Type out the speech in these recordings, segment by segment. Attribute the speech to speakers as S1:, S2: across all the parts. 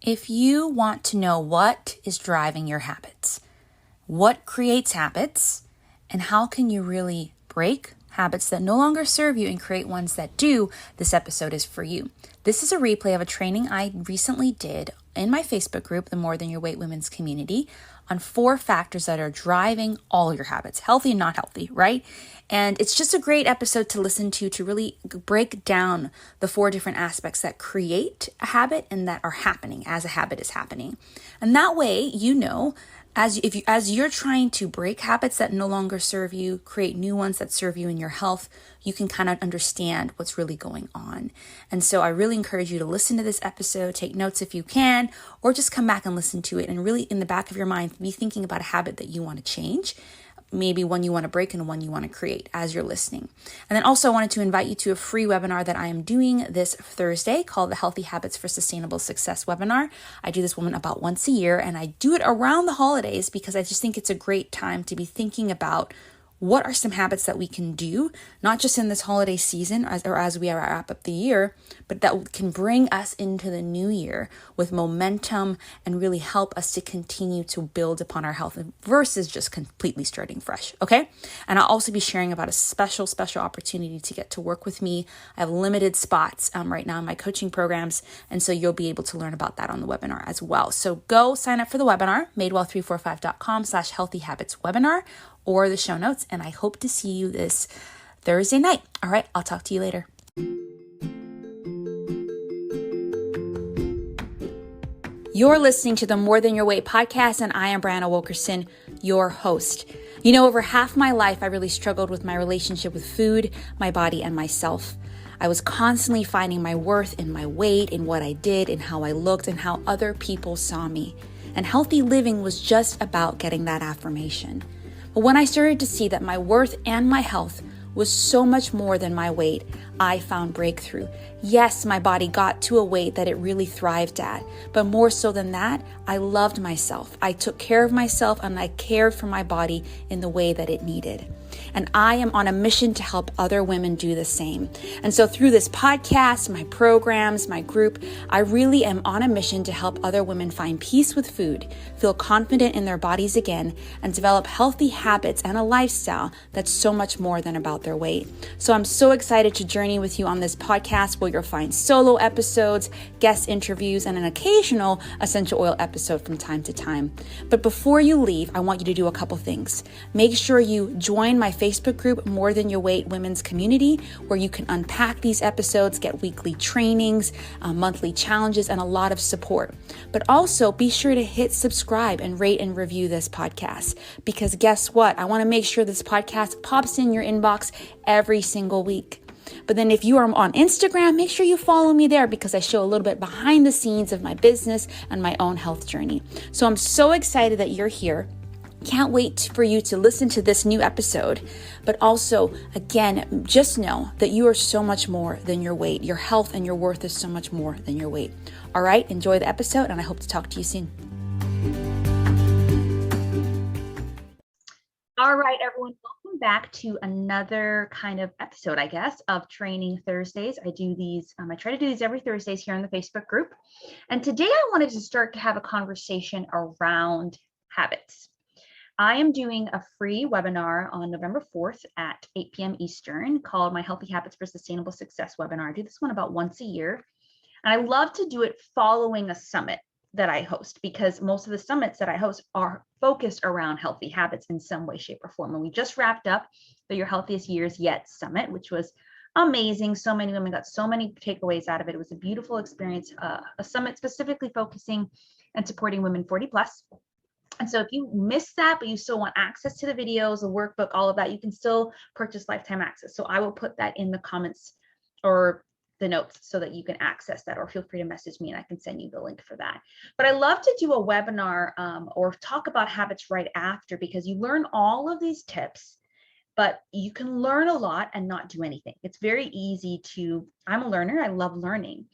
S1: If you want to know what is driving your habits, what creates habits, and how can you really break habits that no longer serve you and create ones that do, this episode is for you. This is a replay of a training I recently did in my Facebook group, the More Than Your Weight Women's Community, on 4 factors that are driving all your habits, healthy and not healthy, right? And it's just a great episode to listen to really break down the 4 different aspects that create a habit and that are happening as a habit is happening. And that way, you know, as you're trying to break habits that no longer serve you, create new ones that serve you in your health, you can kind of understand what's really going on. And so I really encourage you to listen to this episode, take notes if you can, or just come back and listen to it and really in the back of your mind, be thinking about a habit that you want to change, maybe one you want to break and one you want to create as you're listening. And then also I wanted to invite you to a free webinar that I am doing this Thursday called the Healthy Habits for Sustainable Success webinar. I do this one about once a year, and I do it around the holidays because I just think it's a great time to be thinking about what are some habits that we can do, not just in this holiday season as we wrap up the year, but that can bring us into the new year with momentum and really help us to continue to build upon our health versus just completely starting fresh, okay? And I'll also be sharing about a special opportunity to get to work with me. I have limited spots right now in my coaching programs, and so you'll be able to learn about that on the webinar as well. So go sign up for the webinar, madewell345.com/healthyhabitswebinar, or the show notes, and I hope to see you this Thursday night. All right, I'll talk to you later. You're listening to the More Than Your Weight podcast, and I am Brianna Wilkerson, your host. You know, over half my life, I really struggled with my relationship with food, my body, and myself. I was constantly finding my worth in my weight, in what I did, in how I looked, and how other people saw me. And healthy living was just about getting that affirmation. But when I started to see that my worth and my health was so much more than my weight, I found breakthrough. Yes, my body got to a weight that it really thrived at, but more so than that, I loved myself. I took care of myself and I cared for my body in the way that it needed. And I am on a mission to help other women do the same. And so through this podcast, my programs, my group, I really am on a mission to help other women find peace with food, feel confident in their bodies again, and develop healthy habits and a lifestyle that's so much more than about their weight. So I'm so excited to journey with you on this podcast where you'll find solo episodes, guest interviews, and an occasional essential oil episode from time to time. But before you leave, I want you to do a couple things. Make sure you join my Facebook group, More Than Your Weight Women's Community, where you can unpack these episodes, get weekly trainings, monthly challenges, and a lot of support. But also be sure to hit subscribe and rate and review this podcast, because guess what? I want to make sure this podcast pops in your inbox every single week. But then if you are on Instagram, make sure you follow me there because I show a little bit behind the scenes of my business and my own health journey. So I'm so excited that you're here. Can't wait for you to listen to this new episode. But also, again, just know that you are so much more than your weight. Your health and your worth is so much more than your weight. All right, enjoy the episode, and I hope to talk to you soon. All right, everyone, welcome back to another kind of episode, I guess, of Training Thursdays. I do these, I try to do these every Thursdays here in the Facebook group. And today I wanted to start to have a conversation around habits. I am doing a free webinar on November 4th at 8 p.m. Eastern called my Healthy Habits for Sustainable Success webinar. I do this one about once a year. And I love to do it following a summit that I host because most of the summits that I host are focused around healthy habits in some way, shape, or form. And we just wrapped up the Your Healthiest Years Yet Summit, which was amazing. So many women got so many takeaways out of it. It was a beautiful experience, a summit specifically focusing and supporting women 40 plus. And so if you missed that, but you still want access to the videos, the workbook, all of that, you can still purchase lifetime access. So I will put that in the comments or the notes so that you can access that, or feel free to message me and I can send you the link for that. But I love to do a webinar or talk about habits right after, because you learn all of these tips, but you can learn a lot and not do anything. It's very easy to, I'm a learner, I love learning,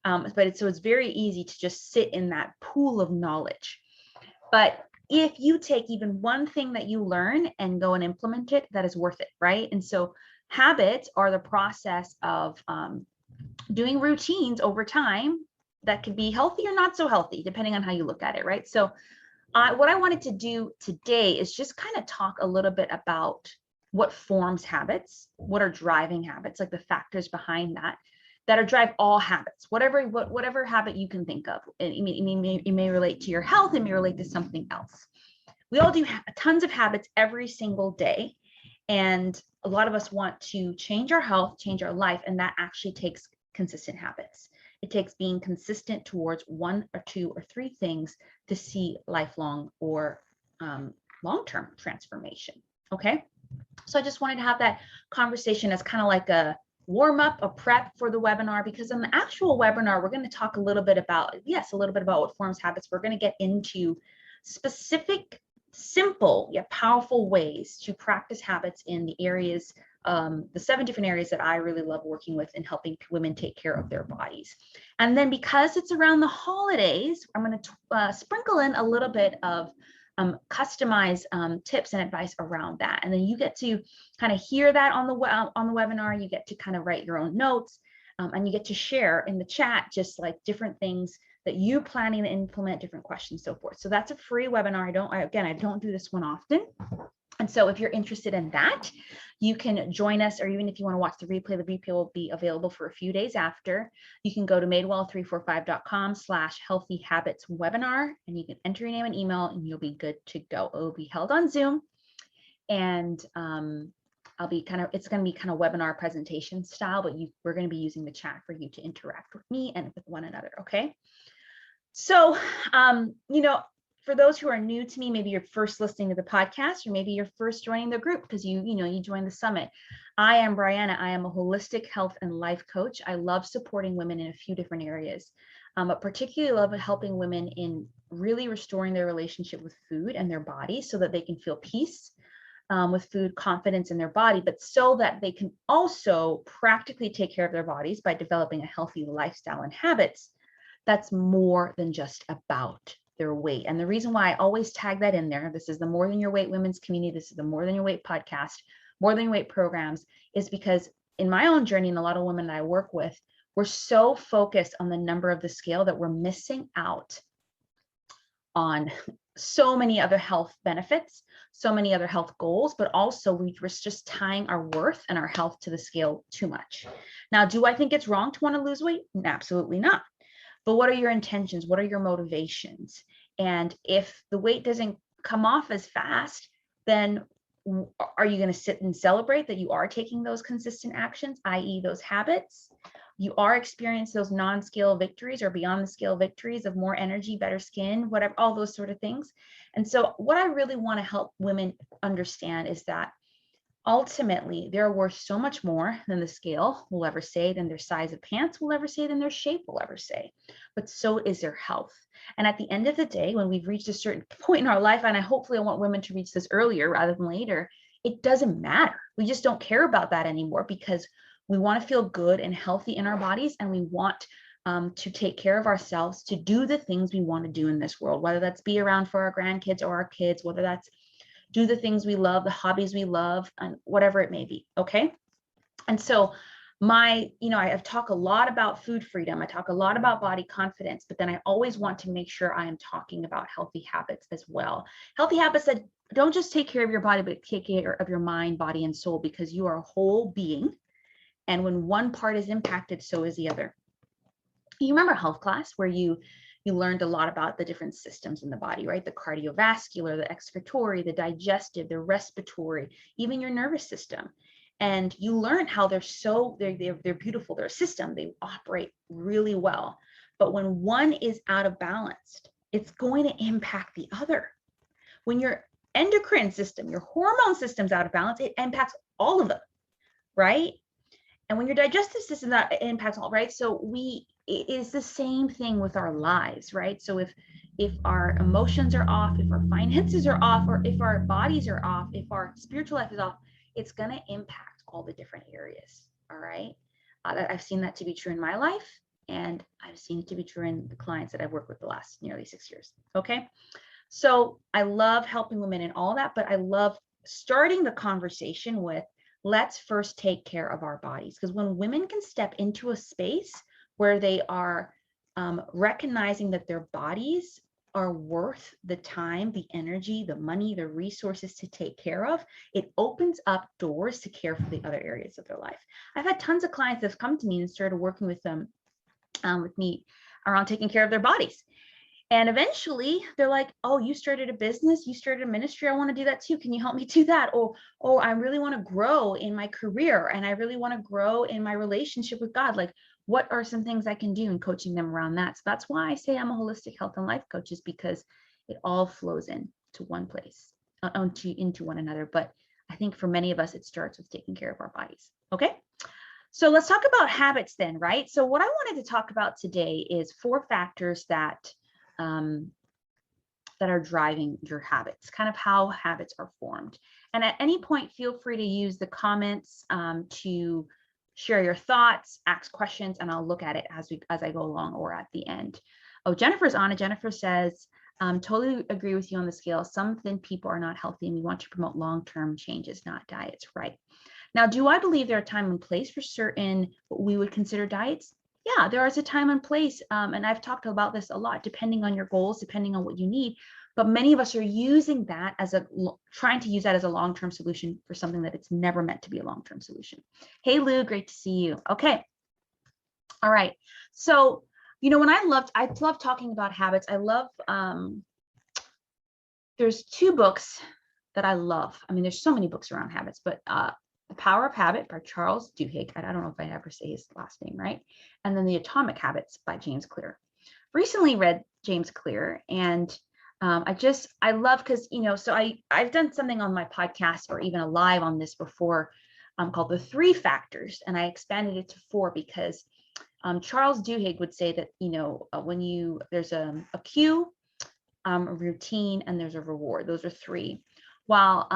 S1: so it's very easy to just sit in that pool of knowledge. But if you take even one thing that you learn and go and implement it, that is worth it, right? And so habits are the process of doing routines over time that could be healthy or not so healthy, depending on how you look at it, right? So what I wanted to do today is just kind of talk a little bit about what forms habits, what are driving habits, like the factors behind that are drive all habits, whatever habit you can think of. It may relate to your health, it may relate to something else. We all do tons of habits every single day. And a lot of us want to change our health, change our life, and that actually takes consistent habits. It takes being consistent towards 1 or 2 or 3 things to see lifelong or long-term transformation. Okay. So I just wanted to have that conversation as kind of like a warm up, a prep for the webinar, because in the actual webinar, we're going to talk a little bit about what forms habits. We're going to get into specific, simple yet powerful ways to practice habits in the areas, the 7 different areas that I really love working with in helping women take care of their bodies. And then because it's around the holidays, I'm going to sprinkle in a little bit of customized tips and advice around that. And then you get to kind of hear that on the webinar. You get to kind of write your own notes, and you get to share in the chat just like different things that you're planning to implement, different questions, so forth. So that's a free webinar. I don't do this one often. And so if you're interested in that, you can join us, or even if you want to watch the replay will be available for a few days after. You can go to madewell345.com/healthy habits webinar, and you can enter your name and email, and you'll be good to go. It will be held on Zoom, and it's going to be kind of webinar presentation style, but we're going to be using the chat for you to interact with me and with one another. Okay. So, for those who are new to me, maybe you're first listening to the podcast, or maybe you're first joining the group because you joined the summit. I am Brianna. I am a holistic health and life coach. I love supporting women in a few different areas, but particularly love helping women in really restoring their relationship with food and their body so that they can feel peace with food, confidence in their body, but so that they can also practically take care of their bodies by developing a healthy lifestyle and habits that's more than just about their weight. And the reason why I always tag that in there, this is the More Than Your Weight women's community, this is the More Than Your Weight podcast, More Than Your Weight programs, is because in my own journey and a lot of women that I work with, we're so focused on the number of the scale that we're missing out on so many other health benefits, so many other health goals, but also we're just tying our worth and our health to the scale too much. Now, do I think it's wrong to want to lose weight? Absolutely not. But what are your intentions? What are your motivations? And if the weight doesn't come off as fast, then are you going to sit and celebrate that you are taking those consistent actions, i.e. those habits? You are experiencing those non-scale victories or beyond the scale victories of more energy, better skin, whatever, all those sort of things. And so what I really want to help women understand is that ultimately, they're worth so much more than the scale will ever say, than their size of pants will ever say, than their shape will ever say. But so is their health. And at the end of the day, when we've reached a certain point in our life, and hopefully I want women to reach this earlier rather than later, it doesn't matter. We just don't care about that anymore because we want to feel good and healthy in our bodies, and we want to take care of ourselves, to do the things we want to do in this world, whether that's be around for our grandkids or our kids, whether that's do the things we love, the hobbies we love, and whatever it may be. Okay. And so I've talked a lot about food freedom. I talk a lot about body confidence, but then I always want to make sure I am talking about healthy habits as well. Healthy habits that don't just take care of your body, but take care of your mind, body, and soul, because you are a whole being. And when one part is impacted, so is the other. You remember health class where you learned a lot about the different systems in the body, right? The cardiovascular, the excretory, the digestive, the respiratory, even your nervous system. And you learn how they're beautiful. They're a system. They operate really well. But when one is out of balance, it's going to impact the other. When your endocrine system, your hormone system's out of balance, it impacts all of them, right? And when your digestive system that impacts all, right? So it is the same thing with our lives, right? So if our emotions are off, if our finances are off, or if our bodies are off, if our spiritual life is off, it's going to impact all the different areas. All right. I've seen that to be true in my life, and I've seen it to be true in the clients that I've worked with the last nearly 6 years. Okay. So I love helping women in all that, but I love starting the conversation with, let's first take care of our bodies. Because when women can step into a space where they are recognizing that their bodies are worth the time, the energy, the money, the resources to take care of, it opens up doors to care for the other areas of their life. I've had tons of clients that have come to me and started working with them, with me around taking care of their bodies. And eventually they're like, oh, you started a business, you started a ministry. I want to do that too. Can you help me do that? Oh, I really want to grow in my career and I really want to grow in my relationship with God. Like, what are some things I can do in coaching them around that? So that's why I say I'm a holistic health and life coach, is because it all flows into one place, into one another. But I think for many of us, it starts with taking care of our bodies. Okay. So let's talk about habits then, right? So what I wanted to talk about today is 4 factors that are driving your habits, kind of how habits are formed. And at any point, feel free to use the comments to share your thoughts, ask questions, and I'll look at it as I go along or at the end. Oh, Jennifer's on it. Jennifer says, totally agree with you on the scale. Some thin people are not healthy and we want to promote long-term changes, not diets, right? Now, do I believe there are time and place for certain what we would consider diets? Yeah, there is a time and place. And I've talked about this a lot, depending on your goals, depending on what you need. But many of us are using that as trying to use that as a long-term solution for something that it's never meant to be a long-term solution. Hey, Lou, great to see you. Okay. All right. So, when I love talking about habits. I love, there's 2 books that I love. I mean, there's so many books around habits, but The Power of Habit by Charles Duhigg. I don't know if I ever say his last name right. And then The Atomic Habits by James Clear. Recently read James Clear, and I love, because so I've done something on my podcast or even a live on this before, called the 3 factors, and I expanded it to 4 because Charles Duhigg would say that when there's a cue, a routine, and there's a reward. Those are 3. While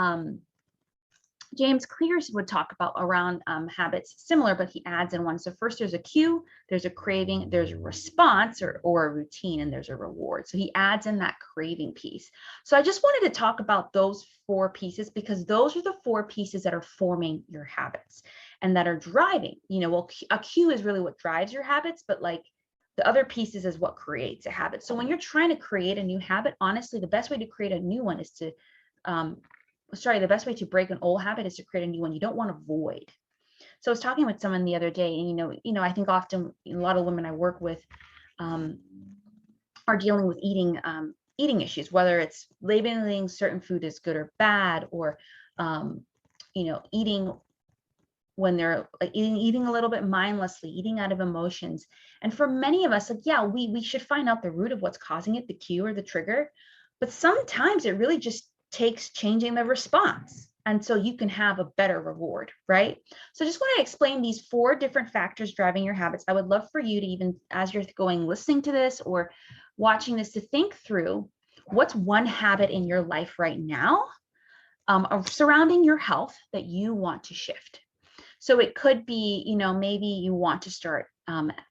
S1: James Clear would talk about around habits similar, but he adds in one. So first there's a cue, there's a craving, there's a response or a routine, and there's a reward. So he adds in that craving piece. So I just wanted to talk about those 4 pieces because those are the 4 pieces that are forming your habits and that are driving, well, a cue is really what drives your habits, but like the other pieces is what creates a habit. So when you're trying to create a new habit, honestly, the best way to create a new one is to, the best way to break an old habit is to create a new one. You don't want to void. So I was talking with someone the other day, and I think often a lot of women I work with are dealing with eating issues, whether it's labeling certain food as good or bad, or eating when they're like eating a little bit mindlessly, eating out of emotions. And for many of us, we should find out the root of what's causing it, the cue or the trigger. But sometimes it really just takes changing the response. And so you can have a better reward, right? So I just want to explain these 4 different factors driving your habits. I would love for you to, even as you're listening to this or watching this, to think through what's one habit in your life right now surrounding your health that you want to shift. So it could be, maybe you want to start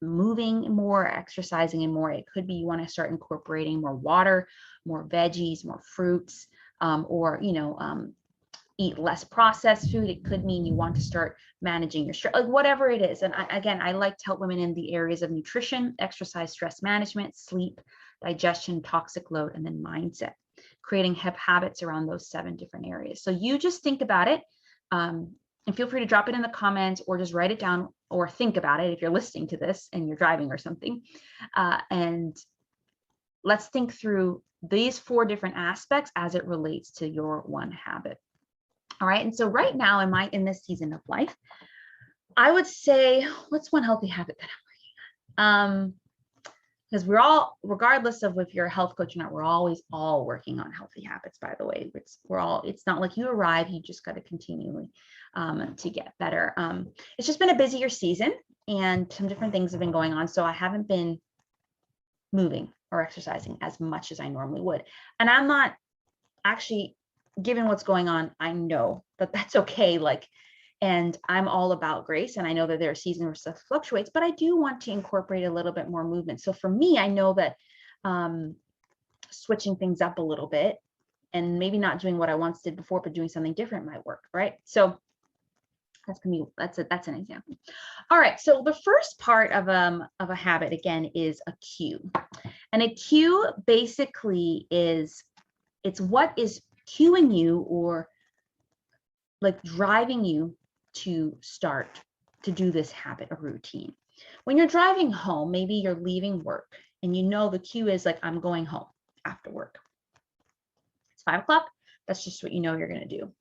S1: moving more, exercising and more. It could be you want to start incorporating more water, more veggies, more fruits, or eat less processed food. It could mean you want to start managing your stress, like whatever it is. And I like to help women in the areas of nutrition, exercise, stress management, sleep, digestion, toxic load, and then mindset, creating habits around those 7 different areas. So you just think about it. And feel free to drop it in the comments or just write it down or think about it if you're listening to this and you're driving or something. And let's think through these 4 different aspects as it relates to your one habit. All right. And so right now in this season of life, I would say, what's one healthy habit that I'm working on? Because we're all, regardless of if you're a health coach or not, we're always all working on healthy habits, by the way. It's not like you arrive, you just got to continually to get better. It's just been a busier season and some different things have been going on. So I haven't been moving or exercising as much as I normally would. And I'm not actually, given what's going on, I know that that's okay. And I'm all about grace. And I know that there are seasons where stuff fluctuates, but I do want to incorporate a little bit more movement. So for me, I know that switching things up a little bit and maybe not doing what I once did before, but doing something different might work, right? So That's an example. All right. So the first part of a habit, again, is a cue. And a cue basically it's what is cueing you or like driving you to start to do this habit or routine. When you're driving home, maybe you're leaving work and you know the cue is like, I'm going home after work. It's 5 o'clock. That's just what you know you're going to do.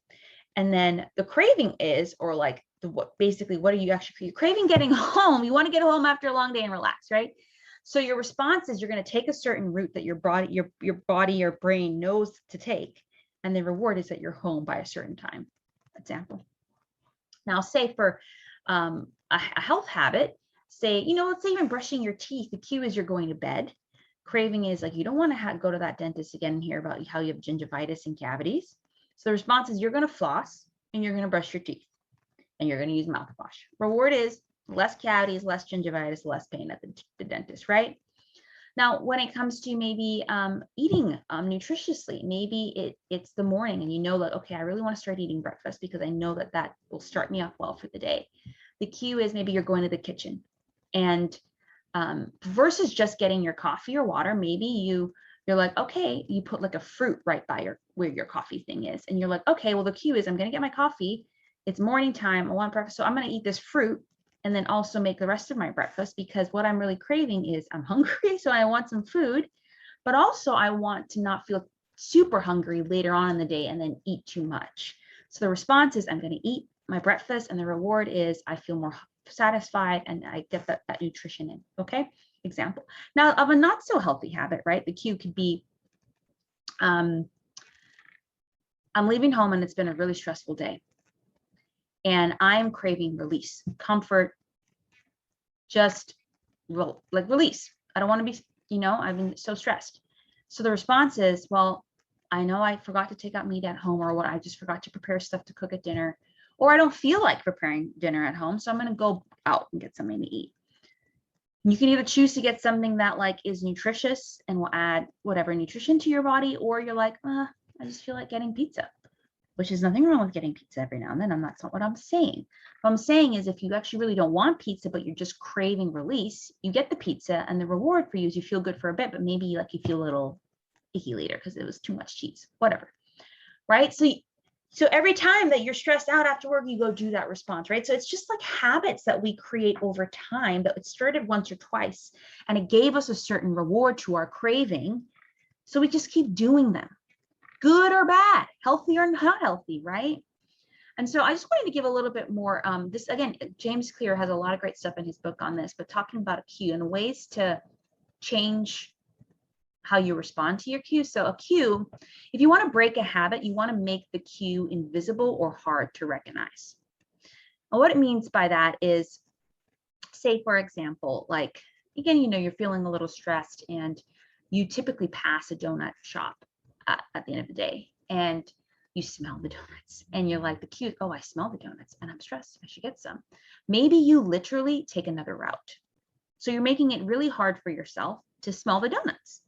S1: And then the craving is, or like what are you actually craving? Getting home. You want to get home after a long day and relax, right? So your response is you're going to take a certain route that your brain knows to take. And the reward is that you're home by a certain time. Example. Now, say for a health habit, say, let's say even brushing your teeth, the cue is you're going to bed. Craving is like, you don't want to go to that dentist again and hear about how you have gingivitis and cavities. So the response is you're going to floss and you're going to brush your teeth and you're going to use mouthwash. Reward is less cavities, less gingivitis, less pain at the dentist, right? Now, when it comes to maybe eating nutritiously, maybe it's the morning and you know that, okay, I really want to start eating breakfast because I know that will start me off well for the day. The cue is maybe you're going to the kitchen and versus just getting your coffee or water, maybe you're like, okay, you put like a fruit right by where your coffee thing is. And you're like, okay, well, the cue is I'm going to get my coffee. It's morning time. I want breakfast. So I'm going to eat this fruit and then also make the rest of my breakfast because what I'm really craving is I'm hungry. So I want some food, but also I want to not feel super hungry later on in the day and then eat too much. So the response is I'm going to eat my breakfast and the reward is I feel more satisfied and I get that nutrition in. Okay. Example. Now of a not so healthy habit, right? The cue could be, I'm leaving home and it's been a really stressful day and I'm craving release, comfort, just like release. I don't want to be, I've been so stressed. So the response is, well, I know I forgot to take out meat at home or what I just forgot to prepare stuff to cook at dinner, or I don't feel like preparing dinner at home. So I'm going to go out and get something to eat. You can either choose to get something that like is nutritious and will add whatever nutrition to your body, or you're like, I just feel like getting pizza, which is nothing wrong with getting pizza every now and then. That's not what I'm saying. What I'm saying is if you actually really don't want pizza, but you're just craving release, you get the pizza and the reward for you is you feel good for a bit, but maybe like you feel a little icky later because it was too much cheese, whatever, right? So every time that you're stressed out after work, you go do that response, right? So it's just like habits that we create over time that it started once or twice, and it gave us a certain reward to our craving. So we just keep doing them, good or bad, healthy or not healthy, right? And so I just wanted to give a little bit more, this again, James Clear has a lot of great stuff in his book on this, but talking about a cue and ways to change how you respond to your cue. So a cue, if you want to break a habit, you want to make the cue invisible or hard to recognize. And what it means by that is, say, for example, like, again, you're feeling a little stressed and you typically pass a donut shop at the end of the day and you smell the donuts and you're like, the cue, oh, I smell the donuts and I'm stressed. I should get some. Maybe you literally take another route. So you're making it really hard for yourself to smell the donuts.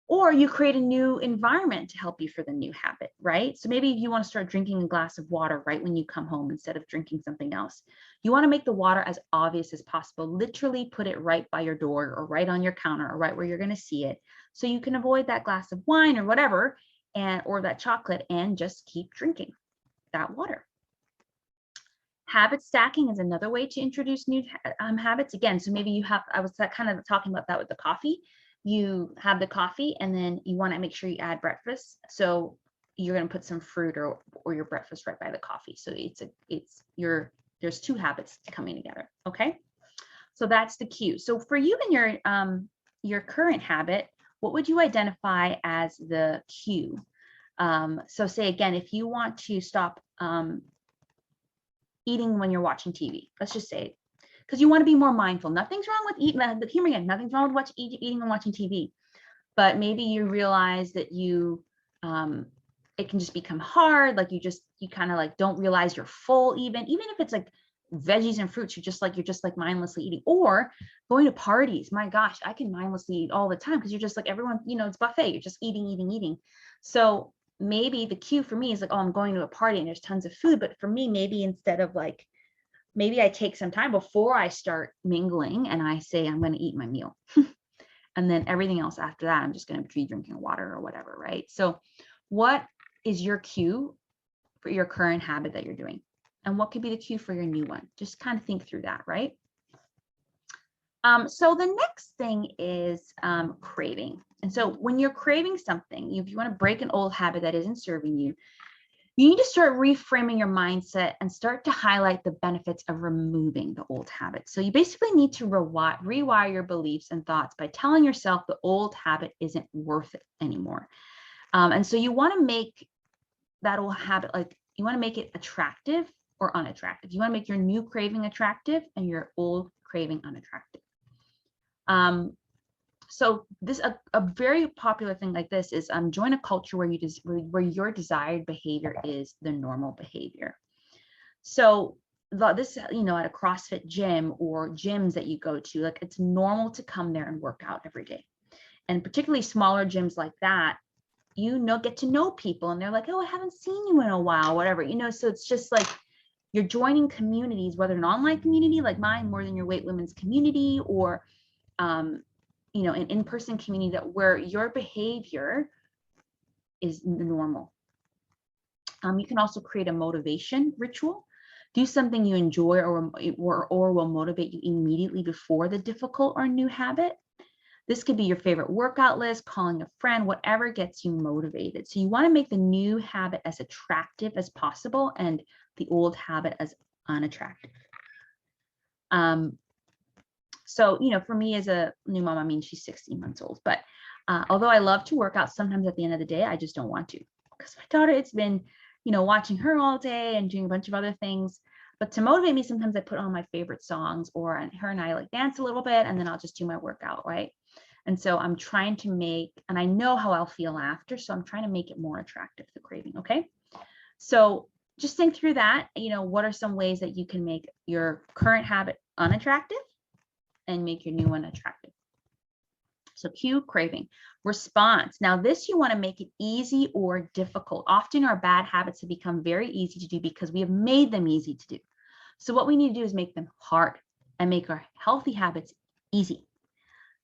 S1: Or you create a new environment to help you for the new habit, right? So maybe you want to start drinking a glass of water right when you come home instead of drinking something else. You want to make the water as obvious as possible. Literally put it right by your door or right on your counter or right where you're going to see it. So you can avoid that glass of wine or whatever, or that chocolate, and just keep drinking that water. Habit stacking is another way to introduce new habits. Again, so maybe I was kind of talking about that with the coffee. You have the coffee and then you want to make sure you add breakfast. So you're going to put some fruit or your breakfast right by the coffee. So there's two habits coming together. Okay. So that's the cue. So for you and your current habit, what would you identify as the cue? So say again, if you want to stop eating when you're watching TV, let's just say, because you want to be more mindful. Nothing's wrong with eating. Nothing's wrong with eating and watching TV, but maybe you realize that it can just become hard. Like you kind of like don't realize you're full. Even if it's like veggies and fruits, you're just like mindlessly eating. Or going to parties. My gosh, I can mindlessly eat all the time because you're just like everyone. It's buffet. You're just eating. So maybe the cue for me is like, oh, I'm going to a party and there's tons of food. But for me, maybe instead of like, maybe I take some time before I start mingling and I say, I'm going to eat my meal. And then everything else after that, I'm just going to be drinking water or whatever, right? So what is your cue for your current habit that you're doing? And what could be the cue for your new one? Just kind of think through that, right? So the next thing is craving. And so when you're craving something, if you want to break an old habit that isn't serving you, you need to start reframing your mindset and start to highlight the benefits of removing the old habit. So you basically need to rewire your beliefs and thoughts by telling yourself the old habit isn't worth it anymore. And so you want to make that old habit, like you want to make it attractive or unattractive. You want to make your new craving attractive and your old craving unattractive. So this a very popular thing like this is join a culture where your desired behavior is the normal behavior. So this, you know, at a CrossFit gym or gyms that you go to, like it's normal to come there and work out every day. And particularly smaller gyms like that, you know, get to know people and they're like, oh, I haven't seen you in a while, whatever, you know. So it's just like you're joining communities, whether an online community like mine, More Than Your Weight Women's community, or you know, an in-person community that where your behavior is normal. You can also create a motivation ritual. Do something you enjoy or will motivate you immediately before the difficult or new habit. This could be your favorite workout list, calling a friend, whatever gets you motivated. So you want to make the new habit as attractive as possible and the old habit as unattractive. So, you know, for me as a new mom, I mean, she's 16 months old, but although I love to work out, sometimes at the end of the day, I just don't want to, because my daughter, it's been, you know, watching her all day and doing a bunch of other things. But to motivate me, sometimes I put on my favorite songs, or her and I like dance a little bit, and then I'll just do my workout, right? And so I'm trying to make, and I know how I'll feel after, so I'm trying to make it more attractive, the craving, okay? So just think through that, you know, what are some ways that you can make your current habit unattractive and make your new one attractive? So cue, craving. Response. Now this, you want to make it easy or difficult. Often our bad habits have become very easy to do because we have made them easy to do. So what we need to do is make them hard and make our healthy habits easy.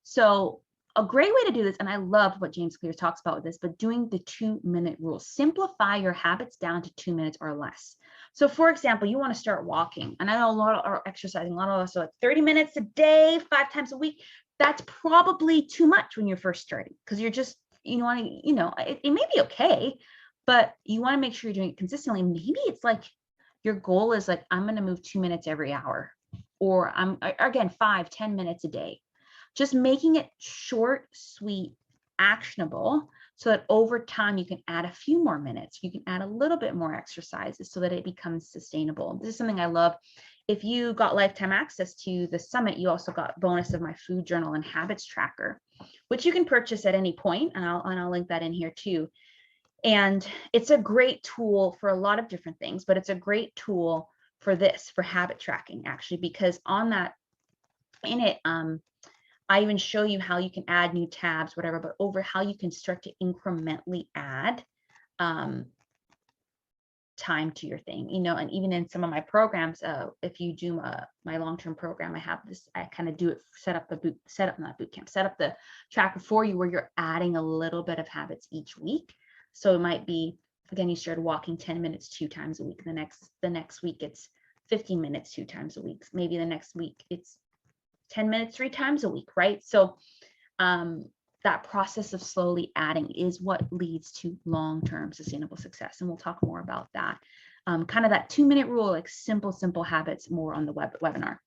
S1: So a great way to do this, and I love what James Clear talks about with this, but doing the 2-minute rule. Simplify your habits down to 2 minutes or less. So for example, you want to start walking, and I know a lot of are exercising, a lot of us are like 30 minutes a day, 5 times a week. That's probably too much when you're first starting, because you're just, you want to, you know, it may be okay, but you want to make sure you're doing it consistently. Maybe it's like your goal is like, I'm going to move 2 minutes every hour, or again, 5-10 minutes a day. Just making it short, sweet, actionable, so that over time you can add a few more minutes. You can add a little bit more exercises so that it becomes sustainable. This is something I love. If you got lifetime access to the summit, you also got bonus of my food journal and habits tracker, which you can purchase at any point, and I'll link that in here too. And it's a great tool for a lot of different things, but it's a great tool for this, for habit tracking, actually, because on that, in it, I even show you how you can add new tabs, whatever, but over how you can start to incrementally add time to your thing, you know. And even in some of my programs, if you do my long-term program, I have this, I kind of do it, set up the tracker for you, where you're adding a little bit of habits each week. So it might be, again, you started walking 10 minutes 2 times a week. The next week it's 15 minutes 2 times a week. Maybe the next week it's 10 minutes 3 times a week, right? So that process of slowly adding is what leads to long-term sustainable success. And we'll talk more about that. Kind of that 2-minute rule, like simple habits, more on the webinar.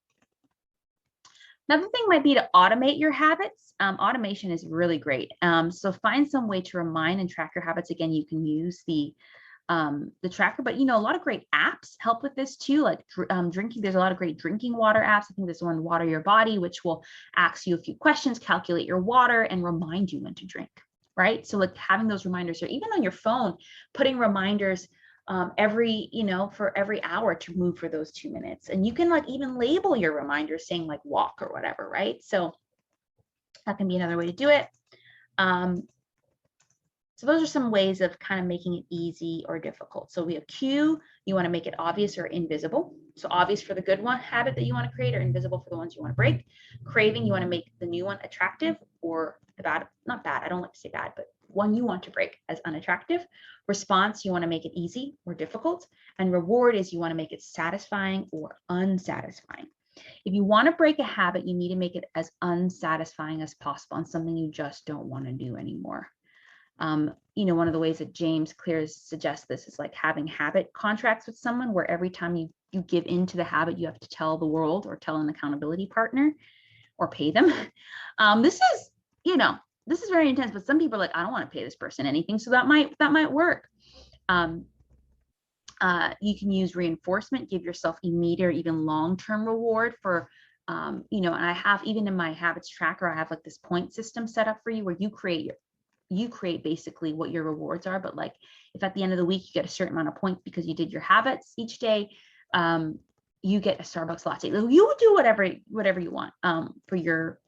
S1: Another thing might be to automate your habits. Automation is really great. So find some way to remind and track your habits. Again, you can use the tracker, but you know, a lot of great apps help with this too, like drinking. There's a lot of great drinking water apps. I think there's one, Water Your Body, which will ask you a few questions, calculate your water, and remind you when to drink, right? So like having those reminders, or even on your phone, putting reminders every, you know, for every hour to move for those 2 minutes. And you can like even label your reminders saying like walk or whatever, right? So that can be another way to do it. So those are some ways of kind of making it easy or difficult. So we have cue, you want to make it obvious or invisible. So obvious for the good one habit that you want to create, or invisible for the ones you want to break. Craving, you want to make the new one attractive, or the bad, not bad, I don't like to say bad, but one you want to break as unattractive. Response, you want to make it easy or difficult. And reward is you want to make it satisfying or unsatisfying. If you want to break a habit, you need to make it as unsatisfying as possible and something you just don't want to do anymore. One of the ways that James Clear suggests this is like having habit contracts with someone, where every time you give into the habit, you have to tell the world or tell an accountability partner or pay them. This is very intense, but some people are like, I don't want to pay this person anything. So that might work. You can use reinforcement, give yourself immediate or even long-term reward for, and I have, even in my habits tracker, I have like this point system set up for you where you create basically what your rewards are. But like, if at the end of the week you get a certain amount of points because you did your habits each day, you get a Starbucks latte. You would do whatever you want for your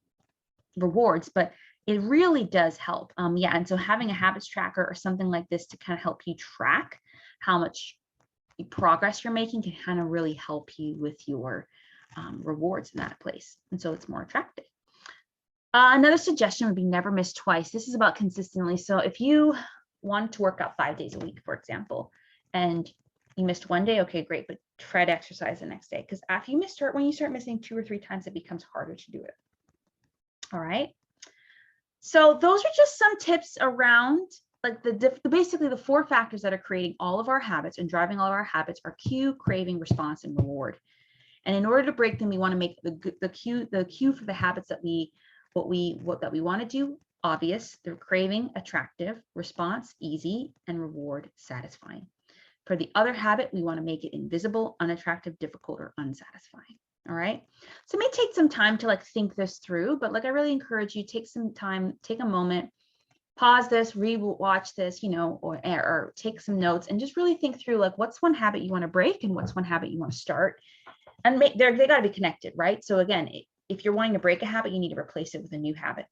S1: rewards, but it really does help. And so having a habits tracker or something like this to kind of help you track how much progress you're making can kind of really help you with your rewards in that place. And so it's more attractive. Another suggestion would be never miss twice. This is about consistently. So if you want to work out 5 days a week, for example, and you missed one day, okay, great, but try to exercise the next day. Because when you start missing 2 or 3 times, it becomes harder to do it. All right. So those are just some tips around like basically the 4 factors that are creating all of our habits and driving all of our habits are cue, craving, response, and reward. And in order to break them, we want to make the cue for the habits that we want to do obvious, the craving attractive, response easy, and reward satisfying. For the other habit, we want to make it invisible, unattractive, difficult, or unsatisfying. All right. So it may take some time to like think this through, but like I really encourage you, take some time, take a moment, pause this, re-watch this, or take some notes and just really think through like what's one habit you want to break and what's one habit you want to start. And they got to be connected, right? So again, if you're wanting to break a habit, you need to replace it with a new habit.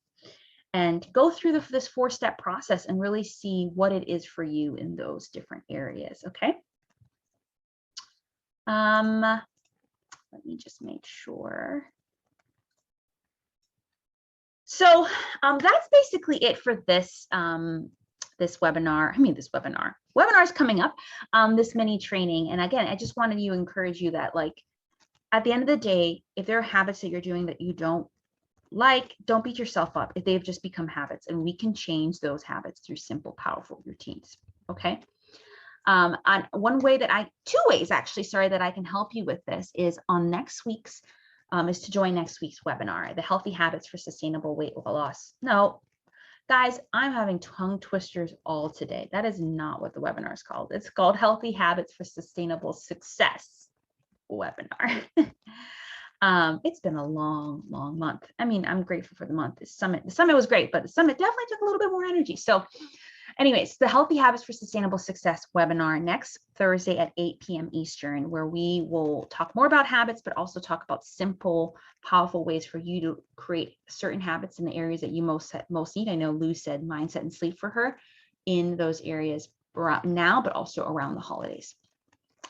S1: And go through this 4-step process and really see what it is for you in those different areas, okay? Let me just make sure. So that's basically it for this this webinar. Webinar is coming up, this mini training. And again, I just wanted to encourage you that like, at the end of the day, if there are habits that you're doing that you don't like, don't beat yourself up if they've just become habits, and we can change those habits through simple, powerful routines. Okay. And two ways actually, that I can help you with this is on next week's, is to join next week's webinar, the Healthy Habits for Sustainable Weight Loss. No, guys, I'm having tongue twisters all today. That is not what the webinar is called. It's called Healthy Habits for Sustainable Success webinar. It's been a long month. I mean, I'm grateful for the month. The summit was great, but the summit definitely took a little bit more energy. So anyways, the Healthy Habits for Sustainable Success webinar next Thursday at 8 p.m. Eastern, where we will talk more about habits, but also talk about simple, powerful ways for you to create certain habits in the areas that you most need. I know Lou said mindset and sleep for her in those areas around now, but also around the holidays.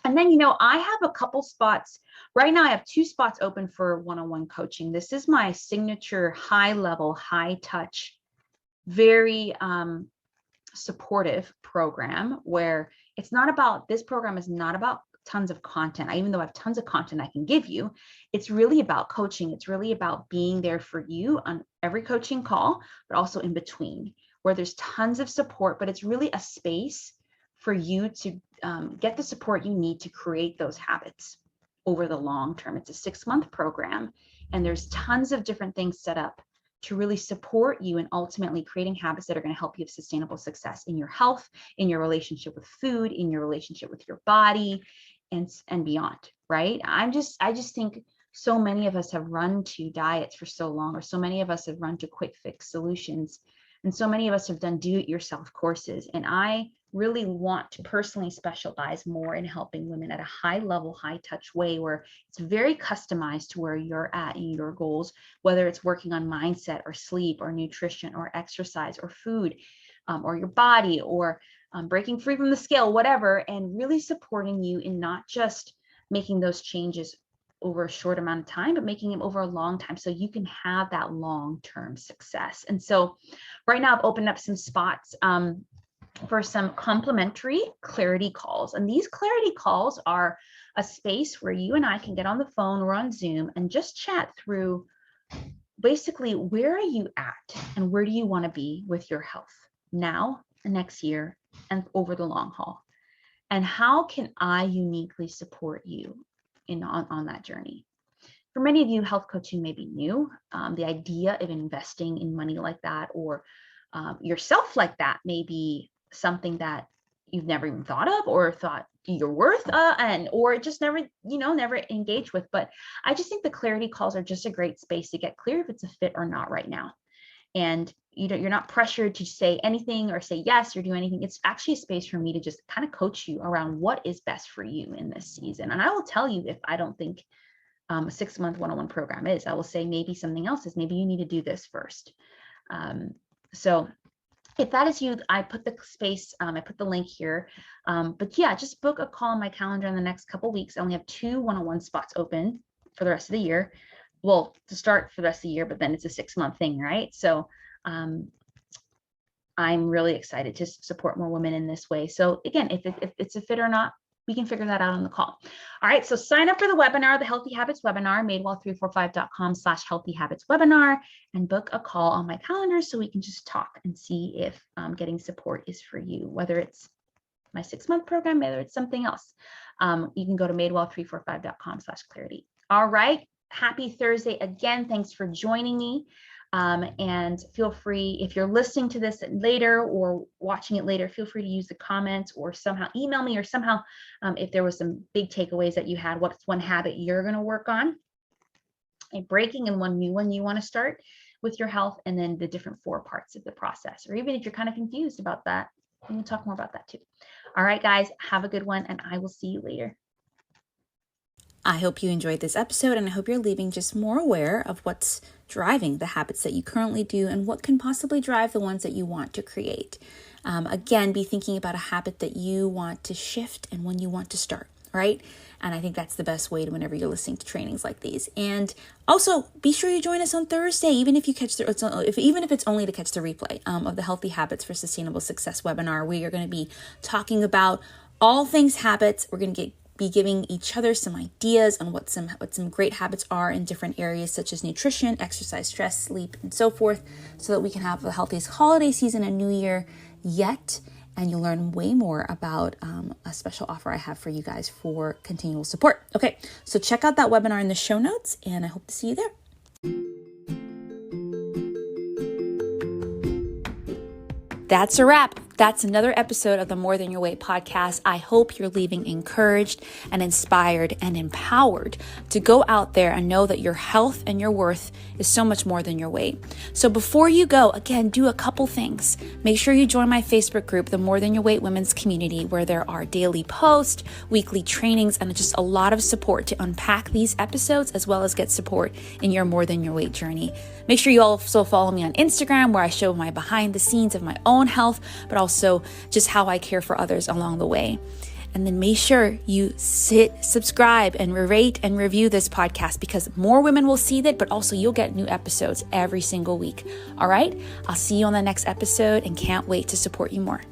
S1: And then, I have a couple spots. Right now, I have 2 spots open for one-on-one coaching. This is my signature high-level, high-touch, very supportive program where this program is not about tons of content. Even though I have tons of content I can give you, it's really about coaching. It's really about being there for you on every coaching call, but also in between, where there's tons of support, but it's really a space for you to get the support you need to create those habits over the long term. It's a 6-month program, and there's tons of different things set up to really support you in ultimately creating habits that are going to help you have sustainable success in your health, in your relationship with food, in your relationship with your body, and beyond, right? I just think so many of us have run to diets for so long, or so many of us have run to quick fix solutions, and so many of us have done do-it-yourself courses. And I really want to personally specialize more in helping women at a high level, high touch way, where it's very customized to where you're at in your goals, whether it's working on mindset or sleep or nutrition or exercise or food. or your body, or breaking free from the scale, whatever, and really supporting you in not just making those changes over a short amount of time, but making them over a long time so you can have that long-term success. And so right now I've opened up some spots for some complimentary clarity calls. And these clarity calls are a space where you and I can get on the phone or on Zoom and just chat through basically, where are you at and where do you want to be with your health now, next year, and over the long haul? And how can I uniquely support you on that journey? For many of you, health coaching may be new. The idea of investing in money like that, or yourself like that, may be something that you've never even thought of, or thought you're worth, or just never engaged with. But I just think the clarity calls are just a great space to get clear if it's a fit or not right now. And you're not pressured to say anything or say yes or do anything. It's actually a space for me to just kind of coach you around what is best for you in this season. And I will tell you if I don't think a 6-month one-on-one program is. I will say maybe something else is. Maybe you need to do this first. So if that is you, I put the space, I put the link here. But yeah, just book a call on my calendar in the next couple of weeks. I only have 2 one-on-one spots open for the rest of the year. Well, to start for the rest of the year, but then it's a 6-month thing, right? So I'm really excited to support more women in this way. So again, if it's a fit or not, we can figure that out on the call. All right, so sign up for the webinar, the Healthy Habits webinar, madewell345.com/healthy habits webinar, and book a call on my calendar so we can just talk and see if getting support is for you, whether it's my 6-month program, whether it's something else. You can go to madewell345.com/clarity. All right, happy Thursday again. Thanks for joining me. And feel free, if you're listening to this later or watching it later, feel free to use the comments or somehow email me, or somehow if there was some big takeaways that you had, what's one habit you're going to work on, a breaking, and one new one you want to start with your health, and then the different 4 parts of the process. Or even if you're kind of confused about that, we can talk more about that too. All right, guys, have a good one, and I will see you later. I hope you enjoyed this episode, and I hope you're leaving just more aware of what's driving the habits that you currently do and what can possibly drive the ones that you want to create. Again, be thinking about a habit that you want to shift and when you want to start, right? And I think that's the best way to, whenever you're listening to trainings like these. And also, be sure you join us on Thursday, even if you catch even if it's only to catch the replay of the Healthy Habits for Sustainable Success webinar. We are going to be talking about all things habits. We're going to be giving each other some ideas on what some great habits are in different areas, such as nutrition, exercise, stress, sleep, and so forth, so that we can have the healthiest holiday season and new year yet. And you'll learn way more about a special offer I have for you guys for continual support. Okay, so check out that webinar in the show notes, and I hope to see you there. That's a wrap. That's another episode of the More Than Your Weight podcast. I hope you're leaving encouraged and inspired and empowered to go out there and know that your health and your worth is so much more than your weight. So before you go, again, do a couple things. Make sure you join my Facebook group, the More Than Your Weight Women's Community, where there are daily posts, weekly trainings, and just a lot of support to unpack these episodes, as well as get support in your More Than Your Weight journey. Make sure you also follow me on Instagram, where I show my behind the scenes of my own health, but also just how I care for others along the way. And then make sure you subscribe, and rate and review this podcast, because more women will see that, but also you'll get new episodes every single week. All right, I'll see you on the next episode and can't wait to support you more.